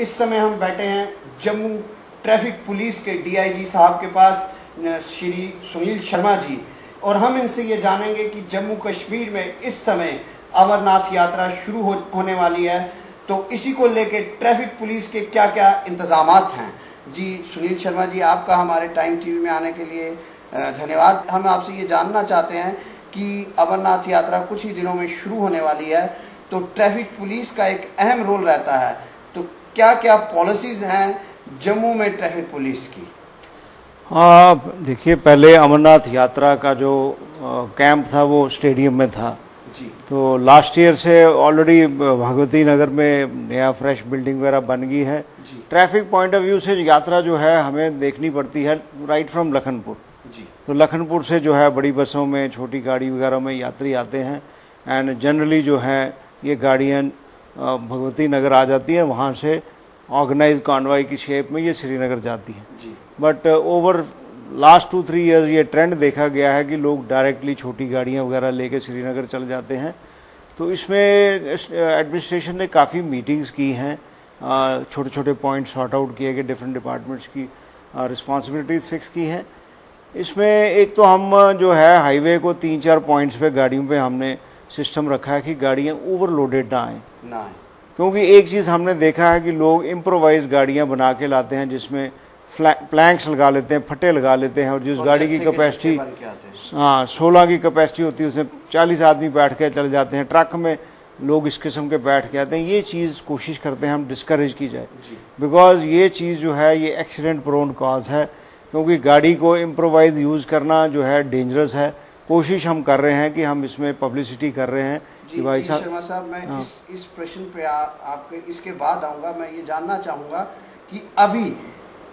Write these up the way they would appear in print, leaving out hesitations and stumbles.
इस समय हम बैठे हैं जम्मू ट्रैफिक पुलिस के डीआईजी साहब के पास, श्री सुनील शर्मा जी, और हम इनसे ये जानेंगे कि जम्मू कश्मीर में इस समय अमरनाथ यात्रा शुरू होने वाली है, तो इसी को लेकर ट्रैफिक पुलिस के क्या क्या इंतजामात हैं। जी सुनील शर्मा जी, आपका हमारे टाइम टीवी में आने के लिए धन्यवाद। हम आपसे ये जानना चाहते हैं कि अमरनाथ यात्रा कुछ ही दिनों में शुरू होने वाली है, तो ट्रैफिक पुलिस का एक अहम रोल रहता है, तो क्या क्या पॉलिसीज हैं जम्मू में ट्रैफिक पुलिस की? देखिए, पहले अमरनाथ यात्रा का जो कैंप था वो स्टेडियम में था जी। तो लास्ट ईयर से ऑलरेडी भगवती नगर में नया फ्रेश बिल्डिंग वगैरह बन गई है। ट्रैफिक पॉइंट ऑफ व्यू से यात्रा जो है हमें देखनी पड़ती है राइट फ्रॉम लखनपुर जी। तो लखनपुर से जो है बड़ी बसों में, छोटी गाड़ी वगैरह में यात्री आते हैं, एंड जनरली जो है ये गाड़ियाँ भगवती नगर आ जाती हैं, वहाँ से ऑर्गेनाइज कॉन्वॉय की शेप में ये श्रीनगर जाती हैं। बट ओवर लास्ट 2-3 ईयर्स ये ट्रेंड देखा गया है कि लोग डायरेक्टली छोटी गाड़ियाँ वगैरह लेके श्रीनगर चले जाते हैं। तो इसमें एडमिनिस्ट्रेशन ने काफ़ी मीटिंग्स की हैं, छोटे छोटे पॉइंट सॉर्ट आउट किए गए, डिफरेंट डिपार्टमेंट्स की रिस्पॉन्सिबिलिटीज़ फिक्स की हैं। इसमें एक तो हम जो है हाईवे को 3-4 पॉइंट्स पे गाड़ियों पे हमने सिस्टम रखा है कि गाड़ियाँ ओवरलोडेड ना आएँ, क्योंकि एक चीज़ हमने देखा है कि लोग इम्प्रोवाइज गाड़ियाँ बना के लाते हैं जिसमें प्लैंक्स लगा लेते हैं, फटे लगा लेते हैं, और जिस गाड़ी की कैपेसिटी 16 की कैपेसिटी होती है उसमें 40 आदमी बैठ के चले जाते हैं, ट्रक में लोग इस किस्म के बैठ के आते हैं। ये चीज़ कोशिश करते हैं हम डिस्करेज की जाए, बिकॉज ये चीज़ जो है ये एक्सीडेंट प्रोन कॉज है, क्योंकि गाड़ी को इम्प्रोवाइज यूज़ करना जो है डेंजरस है। कोशिश हम कर रहे हैं कि हम इसमें पब्लिसिटी कर रहे हैं कि भाई साहब। शर्मा साहब, मैं इस प्रश्न पे आपके इसके बाद आऊँगा। मैं ये जानना चाहूँगा कि अभी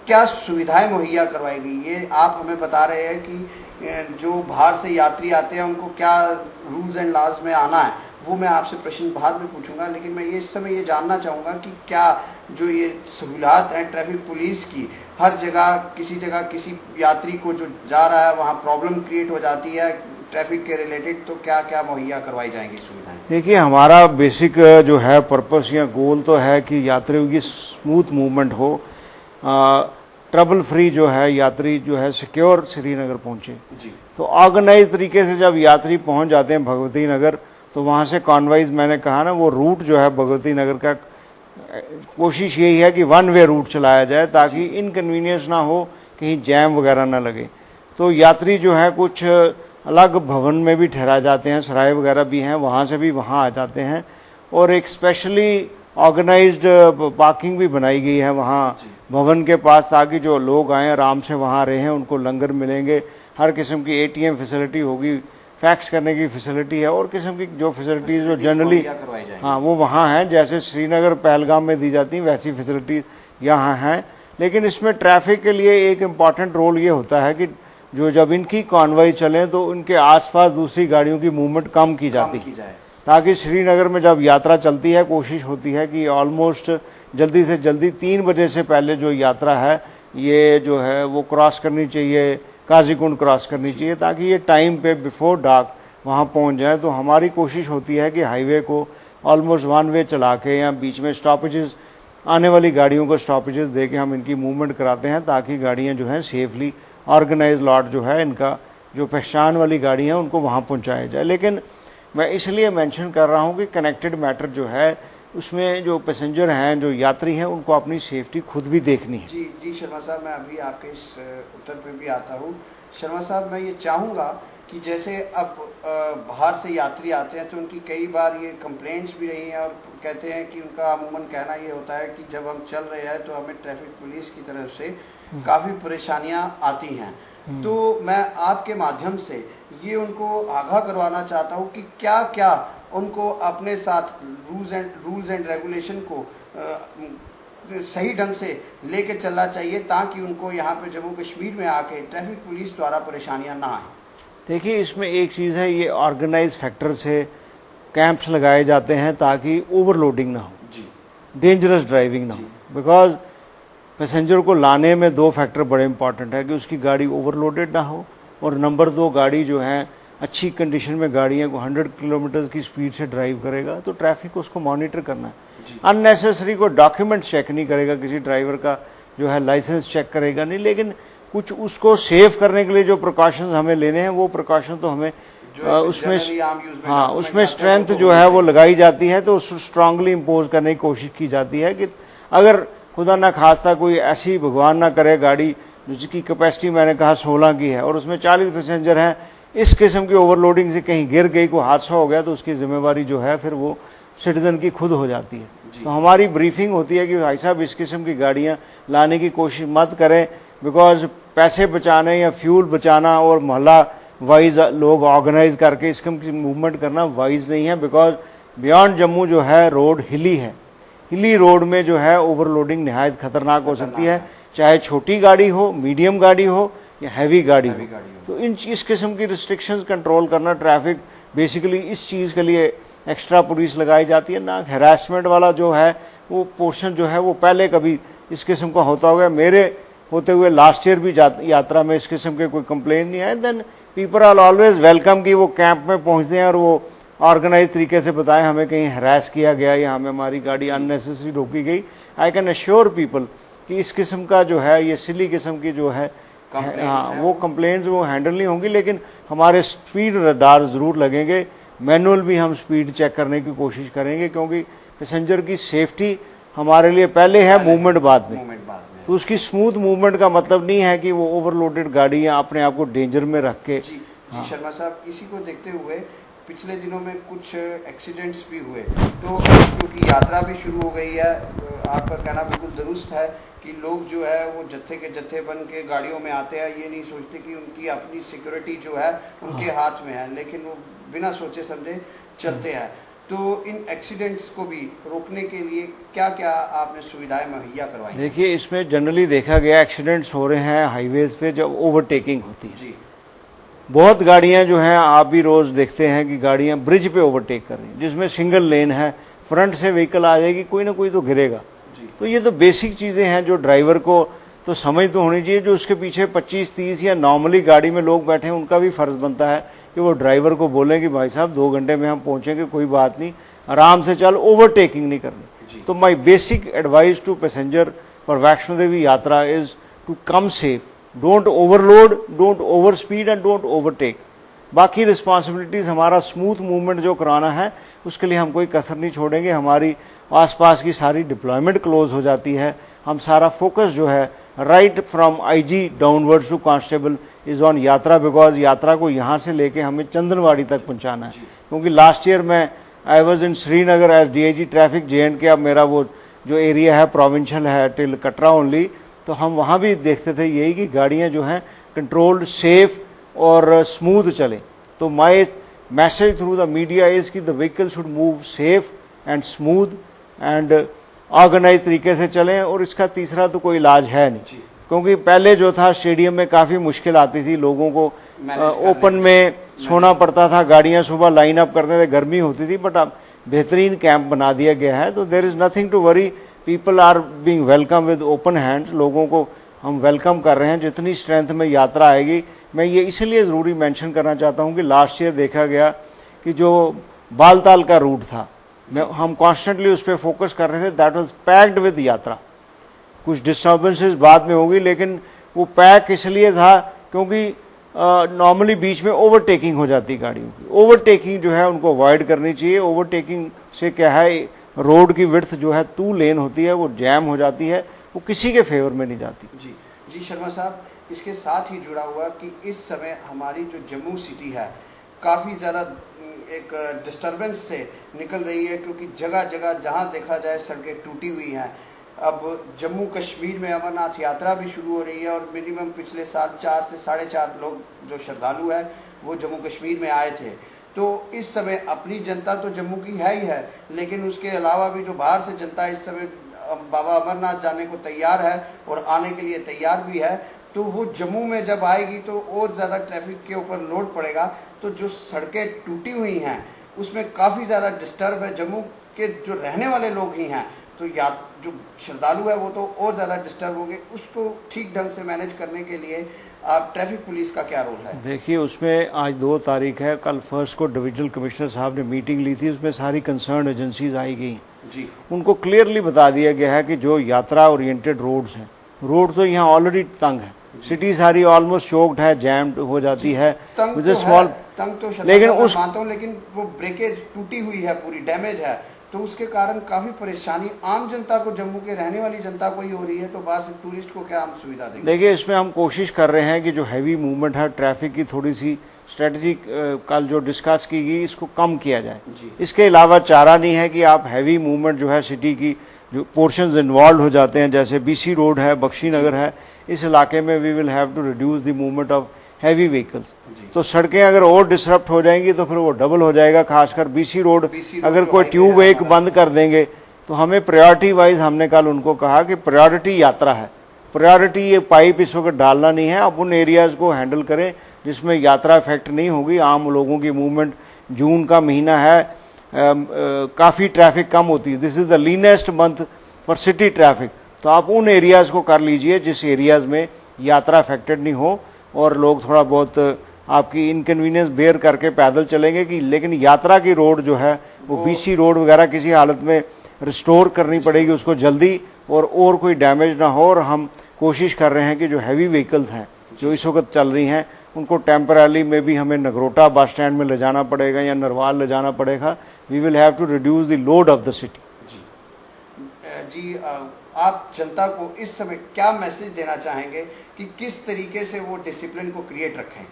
क्या सुविधाएं मुहैया करवाई गई? ये आप हमें बता रहे हैं कि जो बाहर से यात्री आते हैं उनको क्या रूल्स एंड लॉज में आना है, वो मैं आपसे प्रश्न बाद में पूछूंगा, लेकिन मैं ये इस समय ये जानना चाहूँगा कि क्या जो ये सहूलियात हैं ट्रैफिक पुलिस की, हर जगह किसी यात्री को जो जा रहा है वहाँ प्रॉब्लम क्रिएट हो जाती है ट्रैफिक के रिलेटेड, तो क्या क्या मुहैया करवाई जाएंगी सुविधाएं? देखिए, हमारा बेसिक जो है पर्पस या गोल तो है कि यात्रियों की स्मूथ मूवमेंट हो, ट्रबल फ्री जो है यात्री जो है सिक्योर श्रीनगर पहुंचे। तो ऑर्गेनाइज तरीके से जब यात्री पहुंच जाते हैं भगवती नगर, तो वहां से कॉन्वाइज, मैंने कहा ना, वो रूट जो है भगवती नगर का कोशिश यही है कि 1 वे रूट चलाया जाए ताकि इनकन्वीनियंस ना हो, कहीं जैम वगैरह ना लगे। तो यात्री जो है कुछ अलग भवन में भी ठहरा जाते हैं, सराय वगैरह भी हैं, वहाँ से भी वहाँ आ जाते हैं, और एक स्पेशली ऑर्गेनाइज्ड पार्किंग भी बनाई गई है वहाँ भवन के पास, ताकि जो लोग आएँ आराम से वहाँ रहें, उनको लंगर मिलेंगे, हर किस्म की ATM फैसिलिटी होगी, फैक्स करने की फैसिलिटी है, और किस्म की जो फैसिलिटीज़ जो जनरली वो वहाँ हैं, जैसे श्रीनगर पहलगाम में दी जाती हैं वैसी फैसिलिटी यहाँ हैं। लेकिन इसमें ट्रैफिक के लिए एक इम्पॉर्टेंट रोल ये होता है कि जो जब इनकी कॉन्वॉय चलें तो उनके आसपास दूसरी गाड़ियों की मूवमेंट कम की जाती है, ताकि श्रीनगर में जब यात्रा चलती है कोशिश होती है कि ऑलमोस्ट जल्दी से जल्दी 3 बजे से पहले जो यात्रा है ये जो है वो क्रॉस करनी चाहिए, काजीकुंड क्रॉस करनी चाहिए, ताकि ये टाइम पे बिफोर डार्क वहाँ पहुँच जाए। तो हमारी कोशिश होती है कि हाईवे को ऑलमोस्ट 1 वे चला के या बीच में स्टॉपेजेस, आने वाली गाड़ियों को स्टॉपेजेस दे के हम इनकी मूवमेंट कराते हैं, ताकि गाड़ियाँ जो हैं सेफली ऑर्गेनाइज लॉट जो है इनका जो पहचान वाली गाड़ी हैं उनको वहाँ पहुँचाया जाए। लेकिन मैं इसलिए मेंशन कर रहा हूँ कि कनेक्टेड मैटर जो है उसमें जो पैसेंजर हैं, जो यात्री हैं, उनको अपनी सेफ्टी खुद भी देखनी है। जी शर्मा साहब, मैं अभी आपके इस उत्तर पे भी आता हूँ। शर्मा साहब, मैं ये चाहूँगा कि जैसे अब बाहर से यात्री आते हैं तो उनकी कई बार ये कंप्लेंट्स भी रही हैं, और कहते हैं कि उनका अमूमन कहना ये होता है कि जब हम चल रहे हैं तो हमें ट्रैफिक पुलिस की तरफ से काफ़ी परेशानियाँ आती हैं। तो मैं आपके माध्यम से ये उनको आगाह करवाना चाहता हूँ कि क्या क्या उनको अपने साथ रूल्स एंड रेगुलेशन को सही ढंग से लेके चलना चाहिए, ताकि उनको यहाँ पे जम्मू कश्मीर में आके ट्रैफिक पुलिस द्वारा परेशानियाँ ना आए। देखिए, इसमें एक चीज़ है, ये ऑर्गेनाइज फैक्टर से कैंप्स लगाए जाते हैं ताकि ओवरलोडिंग ना हो, डेंजरस ड्राइविंग ना हो। बिकॉज पैसेंजर को लाने में 2 फैक्टर बड़े इंपॉर्टेंट है कि उसकी गाड़ी ओवरलोडेड ना हो, और नंबर 2 गाड़ी जो है अच्छी कंडीशन में गाड़ियाँ को 100 किलोमीटर की स्पीड से ड्राइव करेगा, तो ट्रैफिक को उसको मॉनिटर करना है। अननेसेसरी को डॉक्यूमेंट चेक नहीं करेगा, किसी ड्राइवर का जो है लाइसेंस चेक करेगा नहीं, लेकिन कुछ उसको सेव करने के लिए जो प्रिकॉशंस हमें लेने हैं वो प्रिकॉशन तो हमें उसमें हाँ उसमें स्ट्रेंथ जो है वो लगाई जाती है, तो उसको स्ट्रांगली इम्पोज करने की कोशिश की जाती है कि अगर खुदा ना खास्ता कोई ऐसी भगवान ना करे गाड़ी जिसकी कैपेसिटी मैंने कहा 16 की है और उसमें 40 पैसेंजर हैं, इस किस्म की ओवरलोडिंग से कहीं गिर गई, कोई हादसा हो गया, तो उसकी जिम्मेवारी जो है फिर वो सिटीजन की खुद हो जाती है। तो हमारी ब्रीफिंग होती है कि भाई साहब इस किस्म की गाड़ियां लाने की कोशिश मत करें, बिकॉज पैसे बचाने या फ्यूल बचाना और मोहल्ला वाइज लोग ऑर्गेनाइज करके इस किस्म की मूवमेंट करना वाइज नहीं है, बिकॉज बियॉन्ड जम्मू जो है रोड हिली है, हिली रोड में जो है ओवरलोडिंग निहायत खतरनाक हो सकती है, चाहे छोटी गाड़ी हो, मीडियम गाड़ी हो या हैवी गाड़ी हो। तो इस किस्म की रिस्ट्रिक्शंस कंट्रोल करना, ट्रैफिक बेसिकली इस चीज़ के लिए एक्स्ट्रा पुलिस लगाई जाती है ना। हैरासमेंट वाला जो है वो पोर्शन जो है वो पहले कभी इस किस्म का होता होगा, मेरे होते हुए लास्ट ईयर भी यात्रा में इस किस्म के कोई कंप्लेन नहीं आए। Then people are always welcome कि वो कैंप में पहुंचते हैं और वो ऑर्गेनाइज तरीके से बताएं हमें कहीं हरास किया गया या हमें हमारी गाड़ी अननेसेसरी रोकी गई। आई कैन अश्योर पीपल कि इस किस्म का जो है ये सिली किस्म की जो है हाँ वो कंप्लेंट्स वो हैंडल नहीं होंगी, लेकिन हमारे स्पीड रडार ज़रूर लगेंगे, मैनुअल भी हम स्पीड चेक करने की कोशिश करेंगे, क्योंकि पैसेंजर की सेफ्टी हमारे लिए पहले है, मूवमेंट बाद में। तो उसकी स्मूथ मूवमेंट का मतलब नहीं है कि वो ओवरलोडेड गाड़ियाँ अपने आप को डेंजर में रख के। जी शर्मा साहब, इसी को देखते हुए पिछले दिनों में कुछ एक्सीडेंट्स भी हुए, तो क्योंकि यात्रा भी शुरू हो गई है, आपका कहना बिल्कुल दुरुस्त है कि लोग जो है वो जत्थे के जत्थे बन के गाड़ियों में आते हैं, ये नहीं सोचते कि उनकी अपनी सिक्योरिटी जो है उनके हाथ में है, लेकिन वो बिना सोचे समझे चलते हैं। तो इन एक्सीडेंट्स को भी रोकने के लिए क्या क्या आपने सुविधाएं मुहैया करवाई? देखिए, इसमें जनरली देखा गया एक्सीडेंट्स हो रहे हैं हाईवेज पे जब ओवरटेकिंग होती है। जी बहुत गाड़ियां जो हैं, आप भी रोज देखते हैं कि गाड़ियां ब्रिज पे ओवरटेक कर रही हैं, जिसमें सिंगल लेन है, फ्रंट से व्हीकल आ जाएगी, कोई ना कोई तो गिरेगा। तो ये तो बेसिक चीजें हैं जो ड्राइवर को तो समझ तो होनी चाहिए, जो उसके पीछे 25-30 या नॉर्मली गाड़ी में लोग बैठे हैं उनका भी फर्ज बनता है कि वो ड्राइवर को बोलें कि भाई साहब 2 घंटे में हम पहुंचेंगे, कोई बात नहीं, आराम से चल, ओवरटेकिंग नहीं करनी। तो my basic advice to passenger for Vaishno Devi यात्रा is to come safe, don't overload, don't over speed and don't overtake. बाकी रिस्पॉन्सिबिलिटीज हमारा स्मूथ मूवमेंट जो कराना है उसके लिए हम कोई कसर नहीं छोड़ेंगे। हमारी आसपास की सारी डिप्लॉयमेंट क्लोज हो जाती है, हम सारा फोकस जो है right from IG downwards to constable is on yatra, because यात्रा को यहाँ से लेके हमें चंदनवाड़ी तक पहुँचाना है। क्योंकि लास्ट ईयर मैं I was in Srinagar as DIG traffic JNK, अब मेरा वो जो एरिया है प्रोविंशियल है टिल कटरा ओनली, तो हम वहाँ भी देखते थे यही कि गाड़ियाँ जो हैं कंट्रोल्ड, सेफ और स्मूथ चले। तो my message through the media is कि the vehicle should move safe and smooth and organise तरीके से चलें। और इसका तीसरा तो कोई इलाज है नहीं, क्योंकि पहले जो था स्टेडियम में काफ़ी मुश्किल आती थी, लोगों को ओपन में सोना पड़ता था, गाड़ियां सुबह लाइन अप करते थे, गर्मी होती थी, बट अब बेहतरीन कैंप बना दिया गया है। तो there is nothing to worry, people are being welcome with open hands, लोगों को हम वेलकम कर रहे हैं। जितनी स्ट्रेंथ में यात्रा आएगी, मैं ये इसलिए ज़रूरी मेंशन करना चाहता हूँ कि लास्ट ईयर देखा गया कि जो बालताल का रूट था, हम कॉन्स्टेंटली उस पर फोकस कर रहे थे, दैट वाज पैक्ड विद यात्रा। कुछ डिस्टर्बेंसेस बाद में होगी, लेकिन वो पैक इसलिए था क्योंकि नॉर्मली बीच में ओवरटेकिंग हो जाती है गाड़ियों की। ओवरटेकिंग जो है उनको अवॉइड करनी चाहिए। ओवरटेकिंग से क्या है, रोड की विड्थ जो है 2 लेन होती है, वो जैम हो जाती है, वो किसी के फेवर में नहीं जाती। जी शर्मा साहब, इसके साथ ही जुड़ा हुआ कि इस समय हमारी जो जम्मू सिटी है काफ़ी ज़्यादा एक डिस्टर्बेंस से निकल रही है, क्योंकि जगह जगह जहाँ देखा जाए सड़कें टूटी हुई हैं। अब जम्मू कश्मीर में अमरनाथ यात्रा भी शुरू हो रही है और मिनिमम पिछले साल 4 से 4.5 लोग जो श्रद्धालु हैं वो जम्मू कश्मीर में आए थे। तो इस समय अपनी जनता तो जम्मू की है ही है, लेकिन उसके अलावा भी जो बाहर से जनता इस समय बाबा अमरनाथ जाने को तैयार है और आने के लिए तैयार भी है। तो वो जम्मू में जब आएगी तो और ज़्यादा ट्रैफिक के ऊपर लोड पड़ेगा। तो जो सड़कें टूटी हुई हैं उसमें काफ़ी ज़्यादा डिस्टर्ब है, जम्मू के जो रहने वाले लोग ही हैं, तो या जो श्रद्धालु है वो तो और ज़्यादा डिस्टर्ब होंगे। उसको ठीक ढंग से मैनेज करने के लिए आप ट्रैफिक पुलिस का क्या रोल है? देखिए, उसमें आज 2 तारीख है, कल 1 को डिविजनल कमिश्नर साहब ने मीटिंग ली थी, उसमें सारी कंसर्न एजेंसीज आई गई। जी। उनको क्लियरली बता दिया गया है कि जो यात्रा ओरिएंटेड रोड्स हैं, रोड तो यहाँ ऑलरेडी तंग है, सिटी सारी ऑलमोस्ट चोक्ड है, जैम्ड हो जाती है, तंग स्मॉल, तो लेकिन उस मानता हूँ, लेकिन वो ब्रेकेज टूटी हुई है, पूरी डैमेज है, तो उसके कारण काफी परेशानी आम जनता को, जम्मू के रहने वाली जनता को ही हो रही है, तो बाहर से टूरिस्ट को क्या हम सुविधा देंगे? देखिए, इसमें हम कोशिश कर रहे हैं कि जो हैवी मूवमेंट है, ट्रैफिक की थोड़ी सी स्ट्रेटजी कल जो डिस्कस की गई, इसको कम किया जाए। इसके अलावा चारा नहीं है कि आप हैवी मूवमेंट जो है सिटी की जो पोर्शंस इन्वॉल्व हो जाते हैं, जैसे बीसी रोड है, बख्शी नगर है, इस इलाके में we will have to reduce the movement of heavy vehicles. तो सड़कें अगर और डिसरप्ट हो जाएंगी तो फिर वो डबल हो जाएगा, खासकर बीसी रोड अगर कोई ट्यूब एक बंद कर देंगे तो हमें प्रायोरिटी वाइज, हमने कल उनको कहा कि प्रायोरिटी यात्रा है, प्रायोरिटी ये पाइप इस वक्त डालना नहीं है, आप उन एरियाज को हैंडल करें जिसमें यात्रा इफेक्ट नहीं होगी, आम लोगों की मूवमेंट, जून का महीना है, काफ़ी ट्रैफिक कम होती है, this is the leanest month for city traffic, तो आप उन एरियाज़ को कर लीजिए जिस एरियाज़ में यात्रा अफेक्टेड नहीं हो और लोग थोड़ा बहुत आपकी इनकन्वीनियंस बेयर करके पैदल चलेंगे कि, लेकिन यात्रा की रोड जो है वो बीसी रोड वगैरह किसी हालत में रिस्टोर करनी पड़ेगी उसको जल्दी, और कोई डैमेज ना हो। और हम कोशिश कर रहे हैं कि जो हैवी व्हीकल्स हैं जो इस वक्त चल रही हैं उनको टेम्पररी में भी हमें नगरोटा बस स्टैंड में ले जाना पड़ेगा या नरवाल ले जाना पड़ेगा, we will have to reduce the load of the city. जी, आप जनता को इस समय क्या मैसेज देना चाहेंगे कि किस तरीके से वो डिसिप्लिन को क्रिएट रखें?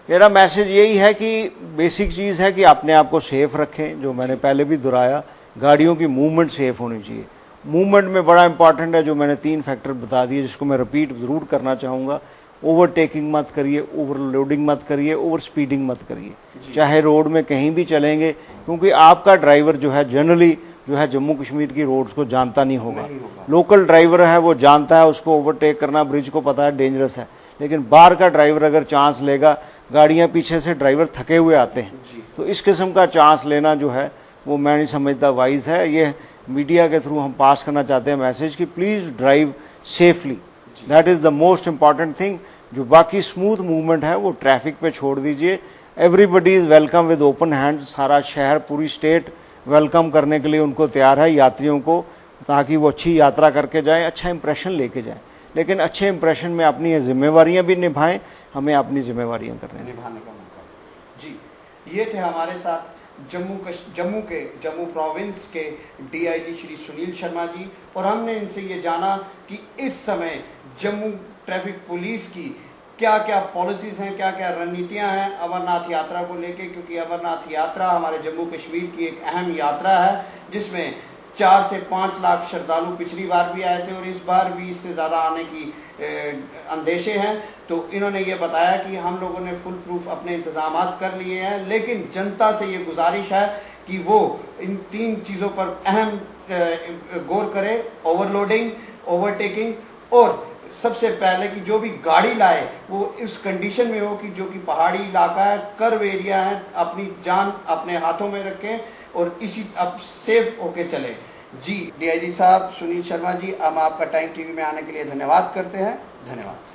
मेरा मैसेज यही है कि बेसिक चीज़ है कि अपने आप को सेफ रखें, जो मैंने पहले भी दोहराया, गाड़ियों की मूवमेंट सेफ होनी चाहिए। मूवमेंट में बड़ा इंपॉर्टेंट है जो मैंने 3 फैक्टर बता दिए, जिसको मैं रिपीट ज़रूर करना चाहूँगा। ओवरटेकिंग मत करिए, ओवरलोडिंग मत करिए, ओवर स्पीडिंग मत करिए, चाहे रोड में कहीं भी चलेंगे, क्योंकि आपका ड्राइवर जो है जनरली जो है जम्मू कश्मीर की रोड्स को जानता नहीं होगा। लोकल ड्राइवर है वो जानता है उसको ओवरटेक करना, ब्रिज को पता है डेंजरस है, लेकिन बाहर का ड्राइवर अगर चांस लेगा, गाड़ियां पीछे से ड्राइवर थके हुए आते हैं, तो इस किस्म का चांस लेना जो है वो मैं नहीं समझता वाइज है। ये मीडिया के थ्रू हम पास करना चाहते हैं मैसेज कि please drive safely, that is the most important thing. जो बाकी स्मूथ मूवमेंट है वो ट्रैफिक पे छोड़ दीजिए। Everybody is welcome with open hand, सारा शहर, पूरी स्टेट वेलकम करने के लिए उनको तैयार है यात्रियों को, ताकि वो अच्छी यात्रा करके जाएं, अच्छा इंप्रेशन लेके जाएं। लेकिन अच्छे इंप्रेशन में अपनी जिम्मेवारियां भी निभाएं, हमें अपनी जिम्मेवारियां निभाने का मौका। जी, ये थे हमारे साथ जम्मू प्रोविंस के डीआईजी श्री सुनील शर्मा जी, और हमने इनसे ये जाना कि इस समय जम्मू ट्रैफिक पुलिस की क्या क्या पॉलिसीज़ हैं, क्या क्या रणनीतियां हैं अमरनाथ यात्रा को लेके, क्योंकि अमरनाथ यात्रा हमारे जम्मू कश्मीर की एक अहम यात्रा है जिसमें 4 से 5 लाख श्रद्धालु पिछली बार भी आए थे और इस बार भी इससे ज़्यादा आने की अंदेशे हैं। तो इन्होंने ये बताया कि हम लोगों ने फुल प्रूफ अपने इंतजाम कर लिए हैं, लेकिन जनता से ये गुजारिश है कि वो इन 3 चीज़ों पर अहम गौर करे, ओवरलोडिंग, ओवरटेकिंग, और सबसे पहले कि जो भी गाड़ी लाए वो इस कंडीशन में हो कि जो कि पहाड़ी इलाका है, कर्व एरिया है, अपनी जान अपने हाथों में रखें और इसी अब सेफ होके चले। जी, डीआईजी साहब सुनील शर्मा जी, हम आपका टाइम टीवी में आने के लिए धन्यवाद करते हैं। धन्यवाद।